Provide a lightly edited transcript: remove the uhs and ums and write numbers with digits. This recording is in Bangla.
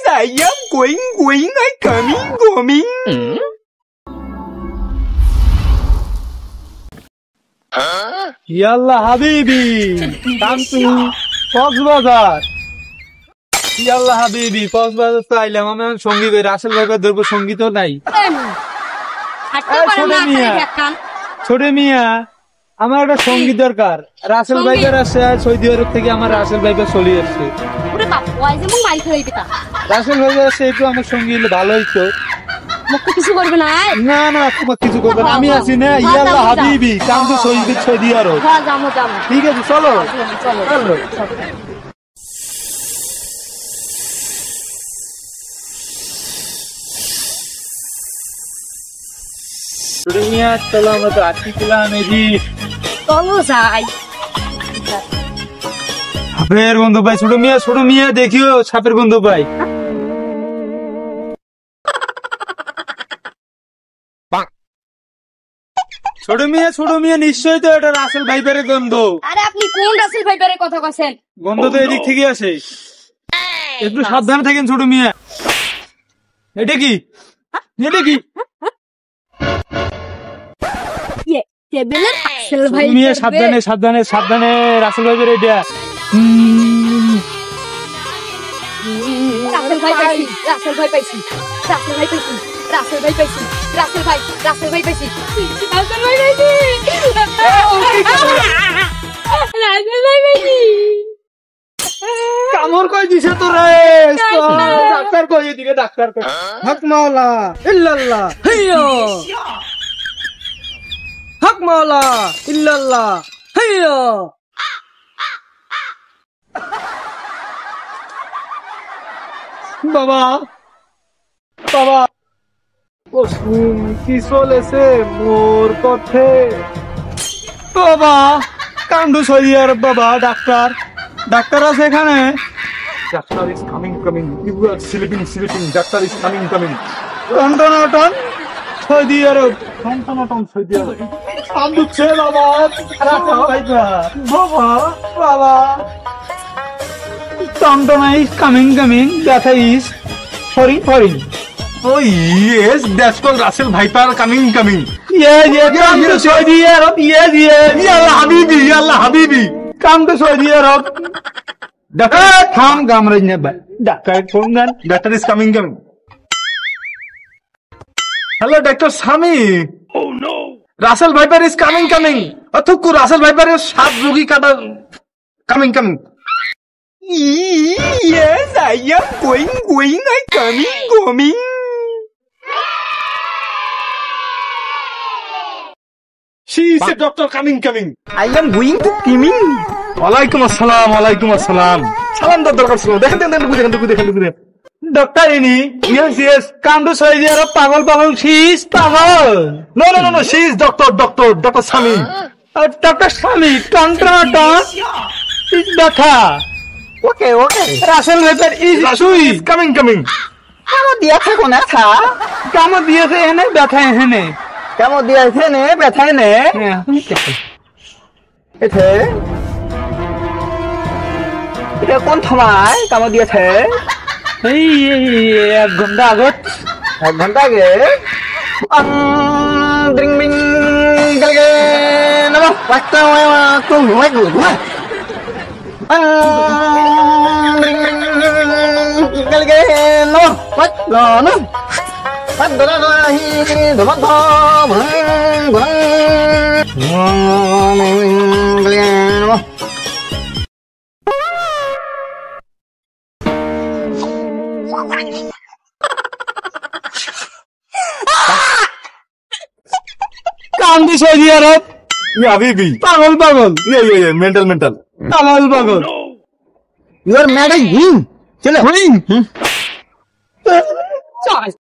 sayang, going, I coming. ইয়াল্লা হাবিবি কামতু কক্সবাজার। ইয়াল্লা হাবিবি কক্সবাজার তো আইলাম। আমি সঙ্গী কই রাসেল ভাইকে ধরবো, সঙ্গী তো নাই। ছোট মিয়া আমার একটা সঙ্গী দরকার। রাসেল ভাইপার আসছে সৌদি আরব থেকে, আমার রাসেল ভাইপার চলে আসছে। রাসেল ভাইপার আসছে, একটু আমার সঙ্গী হলে ভালো হইতো। কিছু করবে না, না না তোমার কিছু করবে না, আমি আছি না। ইয়াল্লা হাবিবি কামতু সৌদি আরব। ঠিক আছে চলো চলো। চলো আমরা তো আসছিলাম চলো যাই। সাপের গন্ধ পাই। ছোট মিয়া দেখিও সাপের গন্ধ পাই। ছোট মিয়া নিশ্চয়ই তো এটা রাসেল ভাইপারের গন্ধ। আরে আপনি কোন রাসেল ভাইপারের কথা কইছেন? গন্ধ তো এদিক থেকে আসে। একটু সাবধানে থাকেন ছোট মিয়া। এটা কি টেবিলের রাসেল ভাই। মিয়া সাবধানে রাসেল ভাইপার এটা। রাসেল ভাই পাইছি। রাসেল ভাই পাইছি। রাসেল ভাই পাইছি। কামড় কই দিছে তোরে? ডাক্তার কই এদিকে, ডাক্তার কই? হক মাওলা ইল্লাল্লাহ হাইয়ো, হক মাওলা ইল্লাল্লাহ হাইয়ো। বাবা কি চলেছে মোর পথে? বাবা কান্ডু সৌদি আরব। বাবা ডাক্তার আছে এখানে? Doctor is coming, you are sleeping, doctor is coming. টন সৌদি আরব, সৌদি আরব। কান্দুচ্ছে বাবা, বাবা টনটনা ইজ কামিং, ব্যথা ইজ ফরিং। Oh yes, that's called Russell Viper coming. Yes, come to Saudi Arab. Yes. Yalla habibi. Come to Saudi Arab. Tham gamraj ne bhai. Doctor phone gan. Doctor is coming. Hello, Dr. Sami. Oh no. Russell Viper is coming. Athukku Russell Viper is sharp rogi kata coming. Yes, I am going, I coming. She is a doctor coming. I am going to coming. Walaikum assalam. Salam doctor ছিল। দেখেন Doctor ini. Yes. Come to Saudi Arab. পাগল. She is পাগল. No. She is Dr. Sami. Dr. Sami. Ton. Is ব্যথা। Okay. Russell Viper is coming. কামো দিয়েছে কোনে থা? কামড় দিয়েছে এনে, ব্যথা এনে। কামো দিয়েছে নে, ব্যথায় নে। এটা কোন সময় কামো দিয়েছে? এই 1 ঘন্টা আগত। 1 ঘন্টা আগে? ড্রিং বিং গলগে নমো ওয়াক্তা তো হুয়াই গো। ড্রিং বিং গলগে নমো ওয়াক্তা নমো। Padarahi dhamadha কান্দি সৌদি আরব। Yeah, habibi. পাগল। Yeah. Mental. পাগল। You are mad at him. Chalo. চল।